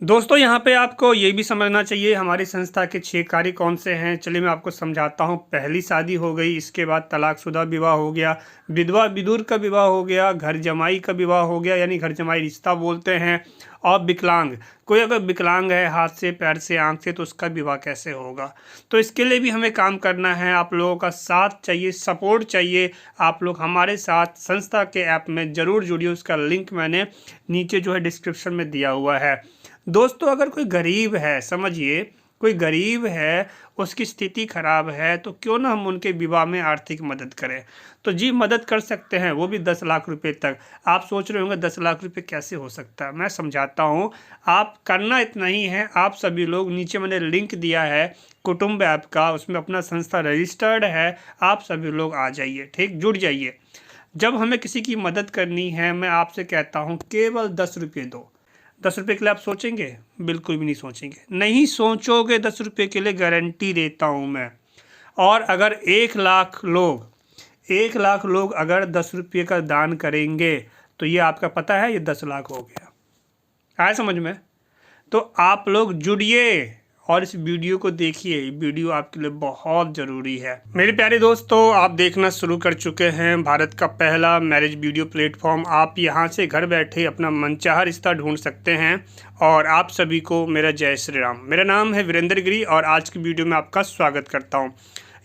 दोस्तों यहाँ पे आपको ये भी समझना चाहिए हमारी संस्था के 6 कार्य कौन से हैं। चलिए मैं आपको समझाता हूँ। पहली शादी हो गई, इसके बाद तलाकशुदा विवाह हो गया, विधवा विधुर का विवाह हो गया, घर जमाई का विवाह हो गया यानी घर जमाई रिश्ता बोलते हैं, और विकलांग। कोई अगर विकलांग है हाथ से, पैर से, आँख से, तो उसका विवाह कैसे होगा। तो इसके लिए भी हमें काम करना है। आप लोगों का साथ चाहिए, सपोर्ट चाहिए। आप लोग हमारे साथ संस्था के ऐप में ज़रूर जुड़िए। उसका लिंक मैंने नीचे जो है डिस्क्रिप्शन में दिया हुआ है। दोस्तों अगर कोई गरीब है, समझिए कोई गरीब है, उसकी स्थिति खराब है, तो क्यों ना हम उनके विवाह में आर्थिक मदद करें। तो जी मदद कर सकते हैं, वो भी 10 लाख रुपए तक। आप सोच रहे होंगे 10 लाख रुपए कैसे हो सकता है। मैं समझाता हूँ। आप करना इतना ही है, आप सभी लोग, नीचे मैंने लिंक दिया है कुटुंब ऐप का, उसमें अपना संस्था रजिस्टर्ड है। आप सभी लोग आ जाइए, ठीक, जुड़ जाइए। जब हमें किसी की मदद करनी है, मैं आपसे कहता हूँ केवल 10 रुपये दो। 10 रुपये के लिए आप सोचेंगे? बिल्कुल भी नहीं सोचेंगे, नहीं सोचोगे। 10 रुपये के लिए गारंटी देता हूँ मैं। और अगर 1 लाख लोग अगर 10 रुपये का दान करेंगे, तो ये आपका पता है, ये 10 लाख हो गया। आया समझ में? तो आप लोग जुड़िए और इस वीडियो को देखिए। वीडियो आपके लिए बहुत ज़रूरी है। मेरे प्यारे दोस्तों, आप देखना शुरू कर चुके हैं भारत का पहला मैरिज वीडियो प्लेटफॉर्म। आप यहां से घर बैठे अपना मनचाहा रिश्ता ढूंढ सकते हैं। और आप सभी को मेरा जय श्री राम। मेरा नाम है वीरेंद्र गिरी और आज की वीडियो में आपका स्वागत करता हूँ।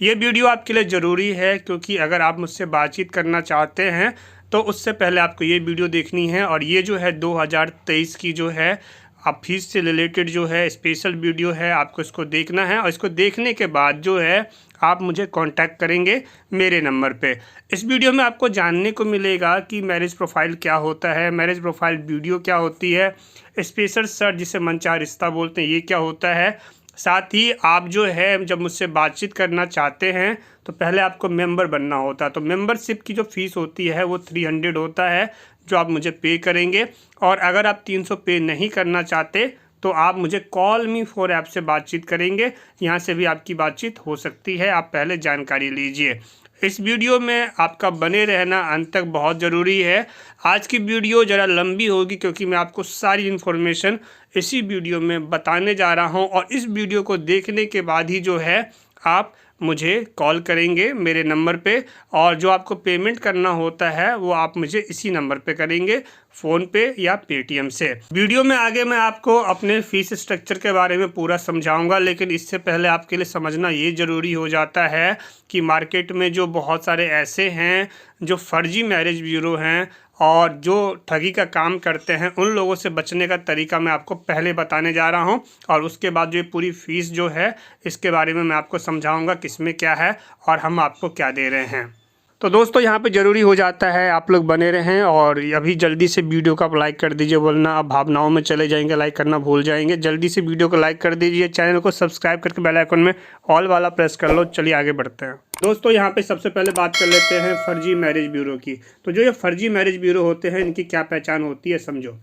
ये वीडियो आपके लिए ज़रूरी है, क्योंकि अगर आप मुझसे बातचीत करना चाहते हैं तो उससे पहले आपको ये वीडियो देखनी है। और ये जो है 2023 की जो है आप फीस से रिलेटेड जो है स्पेशल वीडियो है, आपको इसको देखना है। और इसको देखने के बाद जो है आप मुझे कांटेक्ट करेंगे मेरे नंबर पे। इस वीडियो में आपको जानने को मिलेगा कि मैरिज प्रोफाइल क्या होता है, मैरिज प्रोफाइल वीडियो क्या होती है, स्पेशल सर्च जिसे मनचाहा रिश्ता बोलते हैं ये क्या होता है। साथ ही आप जो है जब मुझसे बातचीत करना चाहते हैं तो पहले आपको मेंबर बनना होता है। तो मेंबरशिप की जो फ़ीस होती है वो 300 होता है, जो आप मुझे पे करेंगे। और अगर आप 300 पे नहीं करना चाहते तो आप मुझे कॉल मी फॉर ऐप से बातचीत करेंगे। यहाँ से भी आपकी बातचीत हो सकती है, आप पहले जानकारी लीजिए। इस वीडियो में आपका बने रहना अंत तक बहुत ज़रूरी है। आज की वीडियो ज़रा लंबी होगी, क्योंकि मैं आपको सारी इन्फॉर्मेशन इसी वीडियो में बताने जा रहा हूँ। और इस वीडियो को देखने के बाद ही जो है आप मुझे कॉल करेंगे मेरे नंबर पे। और जो आपको पेमेंट करना होता है वो आप मुझे इसी नंबर पे करेंगे, फ़ोन पे या पेटीएम से। वीडियो में आगे मैं आपको अपने फ़ीस स्ट्रक्चर के बारे में पूरा समझाऊंगा, लेकिन इससे पहले आपके लिए समझना ये ज़रूरी हो जाता है कि मार्केट में जो बहुत सारे ऐसे हैं जो फर्जी मैरिज ब्यूरो हैं और जो ठगी का काम करते हैं, उन लोगों से बचने का तरीका मैं आपको पहले बताने जा रहा हूं। और उसके बाद जो ये पूरी फ़ीस जो है इसके बारे में मैं आपको समझाऊंगा किसमें क्या है और हम आपको क्या दे रहे हैं। तो दोस्तों यहाँ पे ज़रूरी हो जाता है आप लोग बने रहें और अभी जल्दी से वीडियो को आप लाइक कर दीजिए, वरना आप भावनाओं में चले जाएंगे, लाइक करना भूल जाएंगे। जल्दी से वीडियो को लाइक कर दीजिए, चैनल को सब्सक्राइब करके बेल आइकन में ऑल वाला प्रेस कर लो। चलिए आगे बढ़ते हैं। दोस्तों यहाँ पे सबसे पहले बात कर लेते हैं फर्जी मैरिज ब्यूरो की। तो जो ये फर्जी मैरिज ब्यूरो होते हैं इनकी क्या पहचान होती है समझो।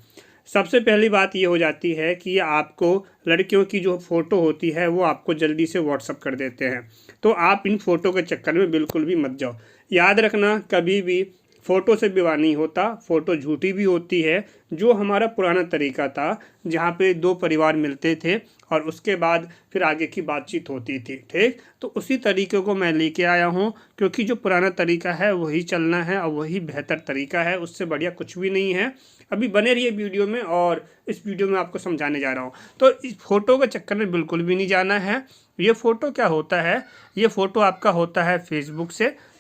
सबसे पहली बात ये हो जाती है कि आपको लड़कियों की जो फ़ोटो होती है वो आपको जल्दी से व्हाट्सअप कर देते हैं। तो आप इन फ़ोटो के चक्कर में बिल्कुल भी मत जाओ। याद रखना, कभी भी फ़ोटो से विवाह नहीं होता, फ़ोटो झूठी भी होती है। जो हमारा पुराना तरीका था जहाँ पे दो परिवार मिलते थे और उसके बाद फिर आगे की बातचीत होती थी, ठीक, तो उसी तरीके को मैं लेके आया हूँ, क्योंकि जो पुराना तरीका है वही चलना है और वही बेहतर तरीका है, उससे बढ़िया कुछ भी नहीं है। अभी बने रहिए वीडियो में और इस वीडियो में आपको समझाने जा रहा हूँ। तो इस फ़ोटो के चक्कर में बिल्कुल भी नहीं जाना है। ये फ़ोटो क्या होता है, ये फ़ोटो आपका होता है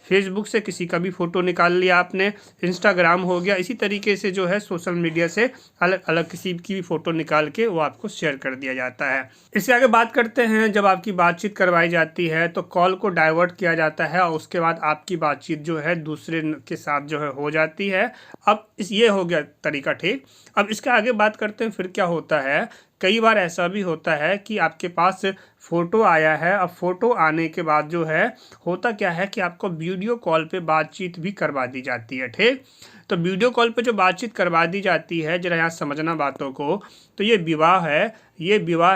फेसबुक से किसी का भी फ़ोटो निकाल लिया आपने, इंस्टाग्राम हो गया, इसी तरीके से जो है सोशल मीडिया से अलग अलग किसी की भी फ़ोटो निकाल के वो आपको शेयर कर दिया जाता है। इससे आगे बात करते हैं। जब आपकी बातचीत करवाई जाती है तो कॉल को डाइवर्ट किया जाता है और उसके बाद आपकी बातचीत जो है दूसरे के साथ जो है हो जाती है। अब ये हो गया तरीका, ठीक। अब इसके आगे बात करते हैं फिर क्या होता है। कई बार ऐसा भी होता है कि आपके पास फ़ोटो आया है। अब फ़ोटो आने के बाद जो है होता क्या है कि आपको वीडियो कॉल पे बातचीत भी करवा दी जाती है, ठीक। तो वीडियो कॉल पे जो बातचीत करवा दी जाती है, जरा यहाँ समझना बातों को। तो ये विवाह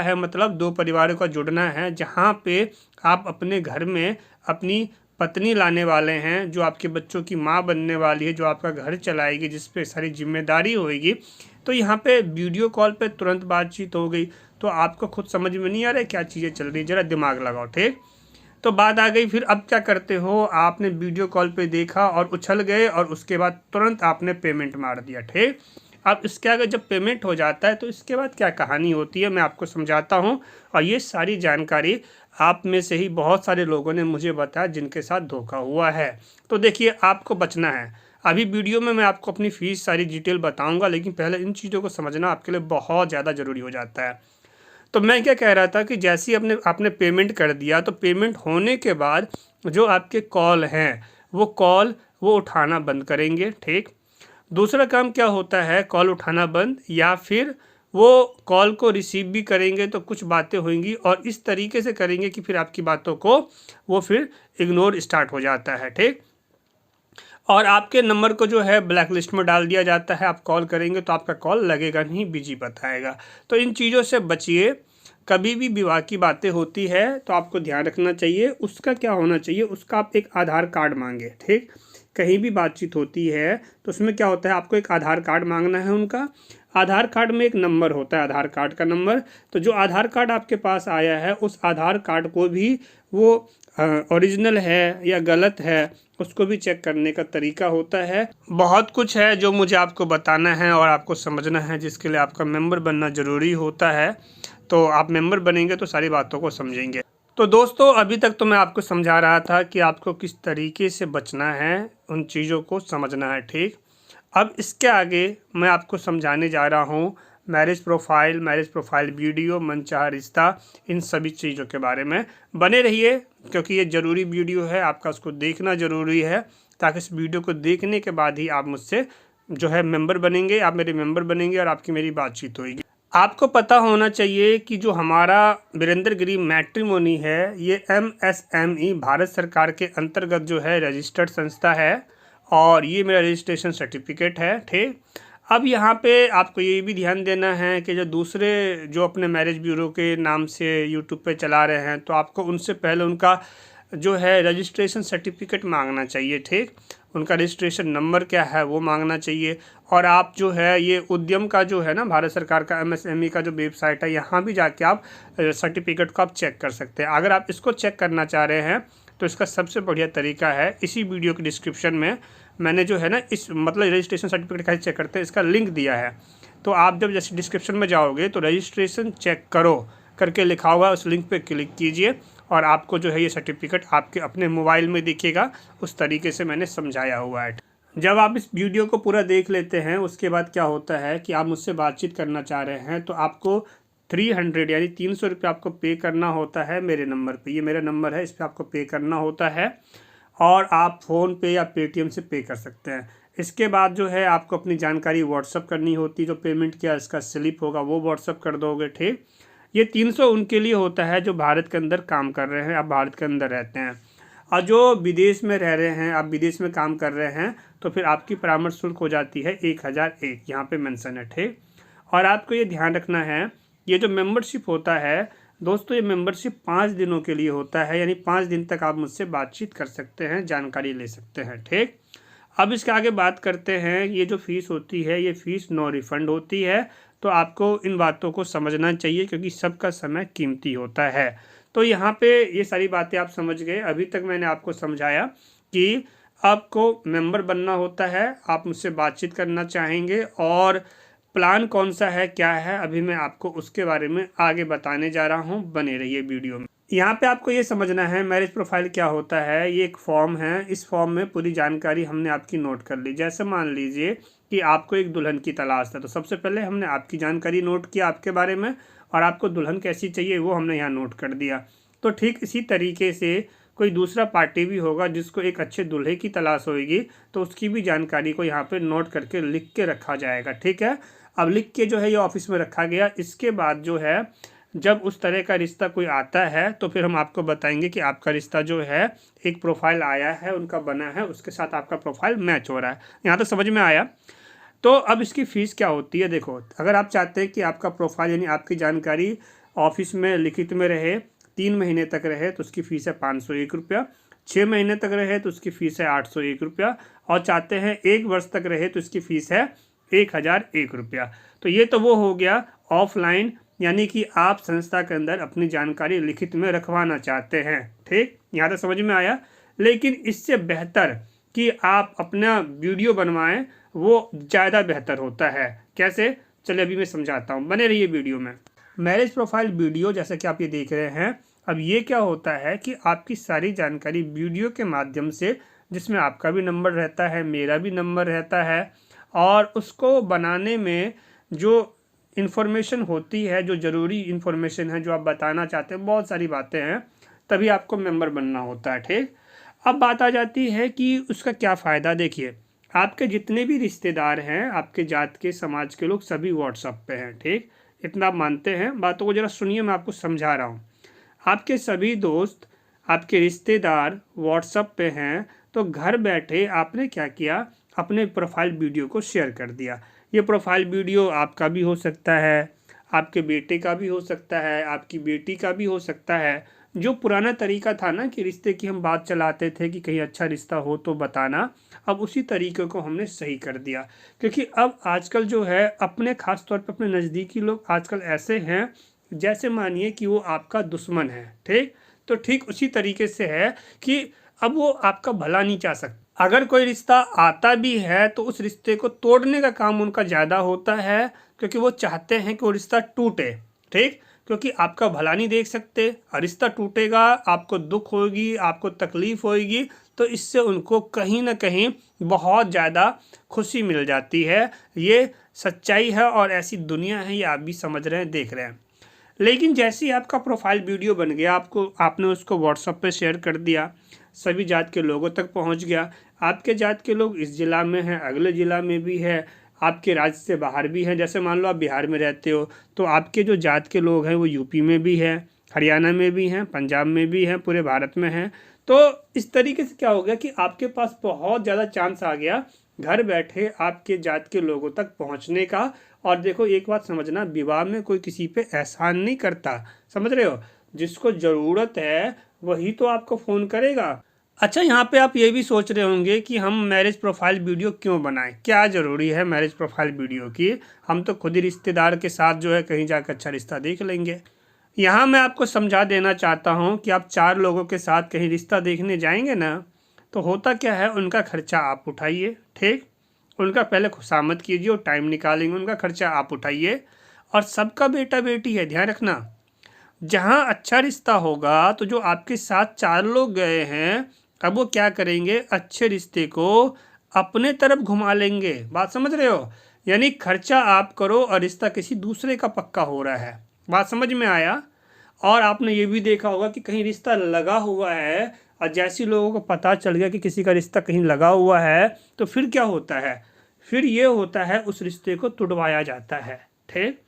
है, मतलब दो परिवारों का जुड़ना है, जहाँ पे आप अपने घर में अपनी पत्नी लाने वाले हैं, जो आपके बच्चों की माँ बनने वाली है, जो आपका घर चलाएगी, जिस पे सारी जिम्मेदारी होगी। तो यहाँ पे वीडियो कॉल पे तुरंत बातचीत हो गई, तो आपको खुद समझ में नहीं आ रहा है क्या चीज़ें चल रही, ज़रा दिमाग लगाओ। ठीक, तो बात आ गई फिर अब क्या करते हो, आपने वीडियो कॉल पे देखा और उछल गए और उसके बाद तुरंत आपने पेमेंट मार दिया। ठीक, अब इसके आगे जब पेमेंट हो जाता है तो इसके बाद क्या कहानी होती है मैं आपको समझाता हूँ। और ये सारी जानकारी आप में से ही बहुत सारे लोगों ने मुझे बताया जिनके साथ धोखा हुआ है। तो देखिए, आपको बचना है। अभी वीडियो में मैं आपको अपनी फ़ीस सारी डिटेल बताऊंगा, लेकिन पहले इन चीज़ों को समझना आपके लिए बहुत ज़्यादा ज़रूरी हो जाता है। तो मैं क्या कह रहा था कि जैसे ही आपने पेमेंट कर दिया, तो पेमेंट होने के बाद जो आपके कॉल हैं वो उठाना बंद करेंगे। ठीक, दूसरा काम क्या होता है, कॉल उठाना बंद, या फिर वो कॉल को रिसीव भी करेंगे तो कुछ बातें होंगी और इस तरीके से करेंगे कि फिर आपकी बातों को वो फिर इग्नोर स्टार्ट हो जाता है। ठीक, और आपके नंबर को जो है ब्लैक लिस्ट में डाल दिया जाता है। आप कॉल करेंगे तो आपका कॉल लगेगा नहीं, बिजी बताएगा। तो इन चीज़ों से बचिए। कभी भी विवाह की बातें होती है तो आपको ध्यान रखना चाहिए, उसका क्या होना चाहिए, उसका आप एक आधार कार्ड मांगे। ठीक, कहीं भी बातचीत होती है तो उसमें क्या होता है, आपको एक आधार कार्ड मांगना है उनका। आधार कार्ड में एक नंबर होता है, आधार कार्ड का नंबर। तो जो आधार कार्ड आपके पास आया है उस आधार कार्ड को भी वो ओरिजिनल है या गलत है उसको भी चेक करने का तरीका होता है। बहुत कुछ है जो मुझे आपको बताना है और आपको समझना है, जिसके लिए आपका मेंबर बनना ज़रूरी होता है। तो आप मेंबर बनेंगे तो सारी बातों को समझेंगे। तो दोस्तों, अभी तक तो मैं आपको समझा रहा था कि आपको किस तरीके से बचना है, उन चीज़ों को समझना है। ठीक, अब इसके आगे मैं आपको समझाने जा रहा हूँ मैरिज प्रोफाइल वीडियो, मनचाहा रिश्ता, इन सभी चीज़ों के बारे में। बने रहिए क्योंकि ये ज़रूरी वीडियो है, आपका उसको देखना ज़रूरी है, ताकि इस वीडियो को देखने के बाद ही आप मुझसे जो है मेंबर बनेंगे, आप मेरे मेंबर बनेंगे और आपकी मेरी बातचीत होगी। आपको पता होना चाहिए कि जो हमारा वीरेंद्र गिरी मैट्रिमोनी है, ये MSME भारत सरकार के अंतर्गत जो है रजिस्टर्ड संस्था है और ये मेरा रजिस्ट्रेशन सर्टिफिकेट है। ठीक, अब यहाँ पे आपको ये भी ध्यान देना है कि जो दूसरे जो अपने मैरिज ब्यूरो के नाम से यूट्यूब पे चला रहे हैं, तो आपको उनसे पहले उनका जो है रजिस्ट्रेशन सर्टिफिकेट मांगना चाहिए। ठीक, उनका रजिस्ट्रेशन नंबर क्या है वो मांगना चाहिए। और आप जो है ये उद्यम का जो है ना, भारत सरकार का MSME का जो वेबसाइट है, यहाँ भी जाके आप सर्टिफिकेट को आप चेक कर सकते हैं। अगर आप इसको चेक करना चाह रहे हैं तो इसका सबसे बढ़िया तरीका है, इसी वीडियो के डिस्क्रिप्शन में मैंने जो है ना इस मतलब रजिस्ट्रेशन सर्टिफिकेट कैसे चेक करते हैं इसका लिंक दिया है। तो आप जब जैसे डिस्क्रिप्शन में जाओगे तो रजिस्ट्रेशन चेक करो करके लिखा हुआ, उस लिंक पे क्लिक कीजिए और आपको जो है ये सर्टिफिकेट आपके अपने मोबाइल में दिखेगा। उस तरीके से मैंने समझाया हुआ है। जब आप इस वीडियो को पूरा देख लेते हैं उसके बाद क्या होता है कि आप मुझसे बातचीत करना चाह रहे हैं तो आपको 300 यानी 300 रुपये आपको पे करना होता है मेरे नंबर पे। ये मेरा नंबर है, इस पर आपको पे करना होता है और आप फ़ोन पे या पेटीएम से पे कर सकते हैं। इसके बाद जो है आपको अपनी जानकारी व्हाट्सअप करनी होती है, जो पेमेंट किया इसका स्लिप होगा वो व्हाट्सअप कर दोगे। ठीक, ये 300 उनके लिए होता है जो भारत के अंदर काम कर रहे हैं, आप भारत के अंदर रहते हैं। और जो विदेश में रह रहे हैं, आप विदेश में काम कर रहे हैं, तो फिर आपकी परामर्श शुल्क हो जाती है 1001, यहाँ पे मेंशन है। ठीक, और आपको ये ध्यान रखना है, ये जो मेंबरशिप होता है दोस्तों, ये मेंबरशिप 5 दिनों के लिए होता है, यानी 5 दिन तक आप मुझसे बातचीत कर सकते हैं, जानकारी ले सकते हैं। ठीक, अब इसके आगे बात करते हैं। ये जो फ़ीस होती है ये फ़ीस नो रिफ़ंड होती है, तो आपको इन बातों को समझना चाहिए क्योंकि सबका समय कीमती होता है। तो यहाँ पे ये सारी बातें आप समझ गए। अभी तक मैंने आपको समझाया कि आपको मेंबर बनना होता है, आप मुझसे बातचीत करना चाहेंगे और प्लान कौन सा है क्या है अभी मैं आपको उसके बारे में आगे बताने जा रहा हूँ। बने रहिए वीडियो में। यहाँ पे आपको ये समझना है मैरिज प्रोफाइल क्या होता है। ये एक फॉर्म है, इस फॉर्म में पूरी जानकारी हमने आपकी नोट कर ली। जैसे मान लीजिए कि आपको एक दुल्हन की तलाश है, तो सबसे पहले हमने आपकी जानकारी नोट किया आपके बारे में और आपको दुल्हन कैसी चाहिए वो हमने यहाँ नोट कर दिया। तो ठीक इसी तरीके से कोई दूसरा पार्टी भी होगा जिसको एक अच्छे दूल्हे की तलाश होगी, तो उसकी भी जानकारी को यहाँ पे नोट करके लिख के रखा जाएगा। ठीक है, अब लिख के जो है ये ऑफिस में रखा गया। इसके बाद जो है जब उस तरह का रिश्ता कोई आता है तो फिर हम आपको बताएंगे कि आपका रिश्ता जो है एक प्रोफाइल आया है, उनका बना है, उसके साथ आपका प्रोफाइल मैच हो रहा है। यहाँ तक समझ में आया। तो अब इसकी फ़ीस क्या होती है, देखो, अगर आप चाहते हैं कि आपका प्रोफाइल यानी आपकी जानकारी ऑफिस में लिखित में रहे, 3 महीने तक रहे तो उसकी फ़ीस है 501 रुपया, 6 महीने तक रहे तो उसकी फ़ीस है 801 रुपया और चाहते हैं 1 वर्ष तक रहे तो इसकी फ़ीस है 1001 रुपया। तो ये तो वो हो गया ऑफलाइन, यानी कि आप संस्था के अंदर अपनी जानकारी लिखित में रखवाना चाहते हैं। ठीक, यहाँ तक समझ में आया। लेकिन इससे बेहतर कि आप अपना वीडियो बनवाएं, वो ज़्यादा बेहतर होता है। कैसे, चलिए अभी मैं समझाता हूँ, बने रहिए वीडियो में। मैरिज प्रोफाइल वीडियो जैसा कि आप ये देख रहे हैं, अब ये क्या होता है कि आपकी सारी जानकारी वीडियो के माध्यम से, जिसमें आपका भी नंबर रहता है, मेरा भी नंबर रहता है, और उसको बनाने में जो इन्फॉर्मेशन होती है, जो ज़रूरी इन्फॉर्मेशन है, जो आप बताना चाहते हैं, बहुत सारी बातें हैं, तभी आपको मेंबर बनना होता है। ठीक, अब बात आ जाती है कि उसका क्या फ़ायदा। देखिए, आपके जितने भी रिश्तेदार हैं, आपके जात के, समाज के लोग, सभी व्हाट्सएप पे हैं। ठीक, इतना आप मानते हैं, बातों को ज़रा सुनिए, मैं आपको समझा रहा हूँ। आपके सभी दोस्त, आपके रिश्तेदार व्हाट्सएप पे हैं, तो घर बैठे आपने क्या किया, अपने प्रोफाइल वीडियो को शेयर कर दिया। ये प्रोफाइल वीडियो आपका भी हो सकता है, आपके बेटे का भी हो सकता है, आपकी बेटी का भी हो सकता है। जो पुराना तरीका था ना कि रिश्ते की हम बात चलाते थे कि कहीं अच्छा रिश्ता हो तो बताना, अब उसी तरीके को हमने सही कर दिया। क्योंकि अब आजकल जो है, अपने ख़ास तौर पर अपने नज़दीकी लोग आजकल ऐसे हैं जैसे मानिए कि वो आपका दुश्मन है। ठीक, तो ठीक उसी तरीके से है कि अब वो आपका भला नहीं चाह सकता। अगर कोई रिश्ता आता भी है तो उस रिश्ते को तोड़ने का काम उनका ज़्यादा होता है, क्योंकि वो चाहते हैं कि वो रिश्ता टूटे। ठीक, क्योंकि आपका भला नहीं देख सकते, और रिश्ता टूटेगा, आपको दुख होगी, आपको तकलीफ़ होगी, तो इससे उनको कहीं ना कहीं बहुत ज़्यादा खुशी मिल जाती है। ये सच्चाई है और ऐसी दुनिया है, ये आप भी समझ रहे हैं, देख रहे हैं। लेकिन जैसे ही आपका प्रोफाइल वीडियो बन गया, आपने उसको व्हाट्सएप पे शेयर कर दिया, सभी जात के लोगों तक पहुंच गया। आपके जात के लोग इस ज़िला में हैं, अगले ज़िला में भी है, आपके राज्य से बाहर भी हैं। जैसे मान लो आप बिहार में रहते हो, तो आपके जो जात के लोग हैं वो यूपी में भी हैं, हरियाणा में भी हैं, पंजाब में भी हैं, पूरे भारत में हैं। तो इस तरीके से क्या हो गया कि आपके पास बहुत ज़्यादा चांस आ गया घर बैठे आपके जात के लोगों तक पहुंचने का। और देखो, एक बात समझना, विवाह में कोई किसी पे एहसान नहीं करता, समझ रहे हो। जिसको ज़रूरत है वही तो आपको फ़ोन करेगा। अच्छा, यहाँ पे आप ये भी सोच रहे होंगे कि हम मैरिज प्रोफाइल वीडियो क्यों बनाएं, क्या ज़रूरी है मैरिज प्रोफाइल वीडियो की, हम तो खुद ही रिश्तेदार के साथ जो है कहीं जाकर अच्छा रिश्ता देख लेंगे। यहाँ मैं आपको समझा देना चाहता हूँ कि आप 4 लोगों के साथ कहीं रिश्ता देखने जाएंगे ना, तो होता क्या है, उनका खर्चा आप उठाइए। ठीक, उनका पहले खुशामद कीजिए और टाइम निकालेंगे, उनका खर्चा आप उठाइए। और सबका बेटा बेटी है, ध्यान रखना। जहाँ अच्छा रिश्ता होगा तो जो आपके साथ 4 लोग गए हैं, अब वो क्या करेंगे, अच्छे रिश्ते को अपने तरफ घुमा लेंगे। बात समझ रहे हो, यानी खर्चा आप करो और रिश्ता किसी दूसरे का पक्का हो रहा है। बात समझ में आया। और आपने ये भी देखा होगा कि कहीं रिश्ता लगा हुआ है, और जैसे लोगों को पता चल गया कि किसी का रिश्ता कहीं लगा हुआ है, तो फिर क्या होता है, फिर ये होता है उस रिश्ते को तुड़वाया जाता है। ठीक,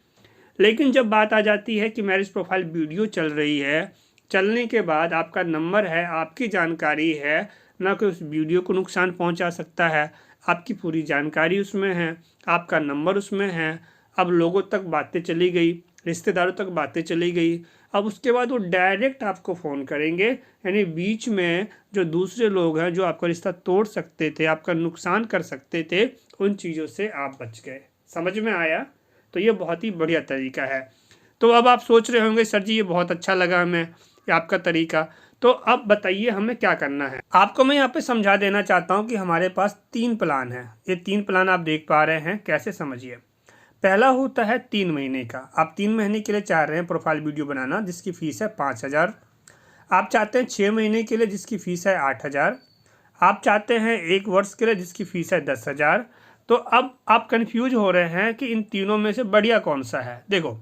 लेकिन जब बात आ जाती है कि मैरिज प्रोफाइल वीडियो चल रही है, चलने के बाद आपका नंबर है, आपकी जानकारी है, ना कि उस वीडियो को नुकसान पहुंचा सकता है, आपकी पूरी जानकारी उसमें है, आपका नंबर उसमें है। अब लोगों तक बातें चली गई, रिश्तेदारों तक बातें चली गई, अब उसके बाद वो डायरेक्ट आपको फ़ोन करेंगे। यानी बीच में जो दूसरे लोग हैं जो आपका रिश्ता तोड़ सकते थे, आपका नुकसान कर सकते थे, उन चीज़ों से आप बच गए। समझ में आया। तो ये बहुत ही बढ़िया तरीका है। तो अब आप सोच रहे होंगे, सर जी ये बहुत अच्छा लगा हमें ये आपका तरीका, तो अब बताइए हमें क्या करना है। आपको मैं यहाँ पे समझा देना चाहता हूँ कि हमारे पास 3 प्लान हैं। ये 3 प्लान आप देख पा रहे हैं, कैसे समझिए। पहला होता है 3 महीने का। आप 3 महीने के लिए चाह रहे हैं प्रोफाइल वीडियो बनाना, जिसकी फ़ीस है 5,000। आप चाहते हैं 6 महीने के लिए, जिसकी फ़ीस है 8,000। आप चाहते हैं 1 वर्ष के लिए, जिसकी फ़ीस है 10,000। तो अब आप कंफ्यूज हो रहे हैं कि इन तीनों में से बढ़िया कौन सा है। देखो,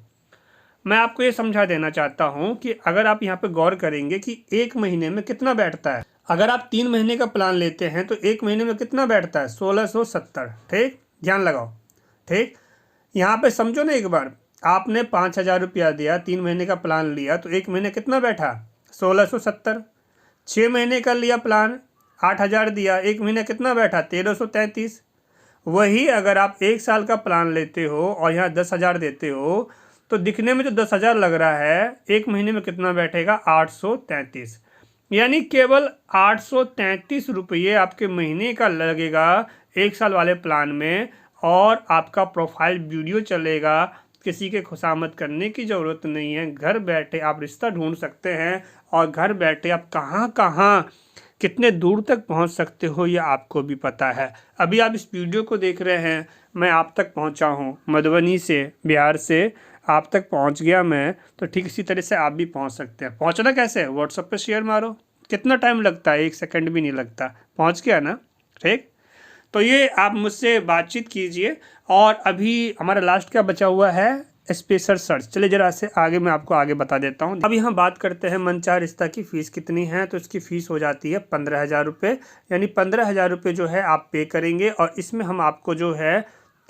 मैं आपको ये समझा देना चाहता हूँ कि अगर आप यहाँ पे गौर करेंगे कि 1 महीने में कितना बैठता है। अगर आप 3 महीने का प्लान लेते हैं तो 1 महीने में कितना बैठता है, 1670। ठीक, ध्यान लगाओ। ठीक, यहाँ पे समझो ना एक बार, आपने 5,000 रुपया दिया, 3 महीने का प्लान लिया, तो 1 महीने कितना बैठा, 1670। 6 महीने का लिया प्लान, 8,000 दिया, 1 महीने कितना बैठा, 1333। वही अगर आप 1 साल का प्लान लेते हो और यहाँ 10,000 देते हो, तो दिखने में जो 10,000 लग रहा है, 1 महीने में कितना बैठेगा, 833। यानी केवल 833 रुपये आपके महीने का लगेगा 1 साल वाले प्लान में, और आपका प्रोफाइल वीडियो चलेगा। किसी के खुशामद करने की ज़रूरत नहीं है। घर बैठे आप रिश्ता ढूंढ सकते हैं और घर बैठे आप कहाँ कहाँ कितने दूर तक पहुंच सकते हो ये आपको भी पता है। अभी आप इस वीडियो को देख रहे हैं, मैं आप तक पहुंचा हूं मधुबनी से, बिहार से आप तक पहुंच गया मैं, तो ठीक इसी तरह से आप भी पहुंच सकते हैं। पहुंचना कैसे है? व्हाट्सएप पे शेयर मारो, कितना टाइम लगता है? 1 सेकंड भी नहीं लगता, पहुंच गया ना। ठीक, तो ये आप मुझसे बातचीत कीजिए। और अभी हमारा लास्ट क्या बचा हुआ है? Special search. चलिए जरा से आगे मैं आपको आगे बता देता हूँ। अभी हम बात करते हैं मनचाहा रिश्ता की फ़ीस कितनी है। तो इसकी फ़ीस हो जाती है 15,000 रुपये, यानी 15,000 रुपये जो है आप पे करेंगे और इसमें हम आपको जो है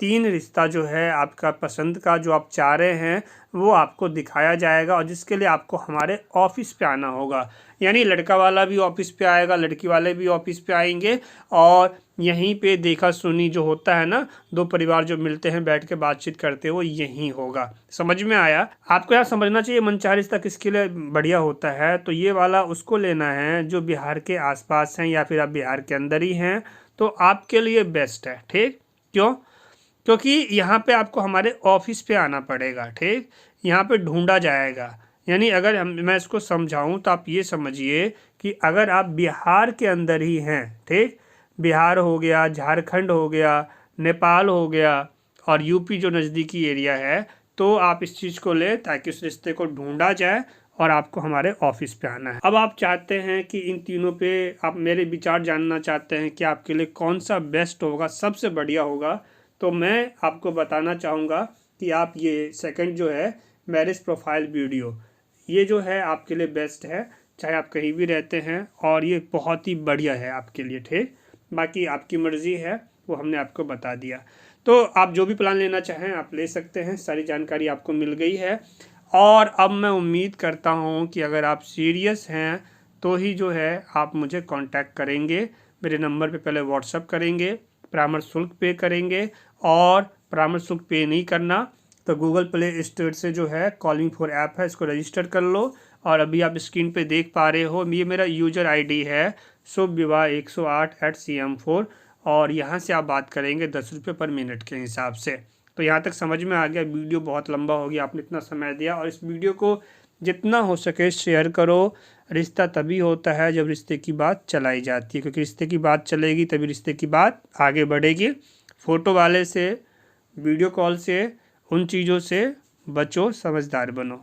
3 रिश्ता जो है आपका पसंद का जो आप चाह रहे हैं वो आपको दिखाया जाएगा, और जिसके लिए आपको हमारे ऑफिस पे आना होगा। यानी लड़का वाला भी ऑफिस पे आएगा, लड़की वाले भी ऑफिस पे आएंगे, और यहीं पे देखा सुनी जो होता है ना, 2 परिवार जो मिलते हैं बैठ के बातचीत करते हैं, वो यहीं होगा। समझ में आया? आपको यार समझना चाहिए मनचाहा रिश्ता किसके लिए बढ़िया होता है। तो ये वाला उसको लेना है जो बिहार के आसपास हैं या फिर आप बिहार के अंदर ही हैं, तो आपके लिए बेस्ट है। ठीक, क्यों? क्योंकि यहाँ पे आपको हमारे ऑफिस पे आना पड़ेगा। ठीक, यहाँ पे ढूंढा जाएगा। यानी अगर मैं इसको समझाऊँ तो आप ये समझिए कि अगर आप बिहार के अंदर ही हैं, ठीक, बिहार हो गया, झारखंड हो गया, नेपाल हो गया और यूपी जो नज़दीकी एरिया है, तो आप इस चीज़ को लें ताकि उस रिश्ते को ढूंढा जाए और आपको हमारे ऑफिस पे आना है। अब आप चाहते हैं कि इन तीनों पे आप मेरे विचार जानना चाहते हैं कि आपके लिए कौन सा बेस्ट होगा, सबसे बढ़िया होगा, तो मैं आपको बताना चाहूँगा कि आप ये सेकंड जो है मैरिज प्रोफाइल वीडियो, ये जो है आपके लिए बेस्ट है, चाहे आप कहीं भी रहते हैं, और ये बहुत ही बढ़िया है आपके लिए। ठीक, बाकी आपकी मर्ज़ी है, वो हमने आपको बता दिया। तो आप जो भी प्लान लेना चाहें आप ले सकते हैं, सारी जानकारी आपको मिल गई है। और अब मैं उम्मीद करता हूँ कि अगर आप सीरियस हैं तो ही जो है आप मुझे कांटेक्ट करेंगे, मेरे नंबर पे पहले व्हाट्सअप करेंगे, परामर्श शुल्क पे करेंगे, और परामर्श शुल्क पे नहीं करना तो गूगल प्ले स्टोर से जो है कॉलिंग फॉर ऐप है, इसको रजिस्टर कर लो। और अभी आप स्क्रीन पे देख पा रहे हो, ये मेरा यूजर आईडी है शुभ विवाह 108@CM4, और यहाँ से आप बात करेंगे 10 रुपये पर मिनट के हिसाब से। तो यहाँ तक समझ में आ गया? वीडियो बहुत लंबा हो गया, आपने इतना समय दिया, और इस वीडियो को जितना हो सके शेयर करो। रिश्ता तभी होता है जब रिश्ते की बात चलाई जाती है, क्योंकि रिश्ते की बात चलेगी तभी रिश्ते की बात आगे बढ़ेगी। फ़ोटो वाले से, वीडियो कॉल से, उन चीज़ों से बचो, समझदार बनो।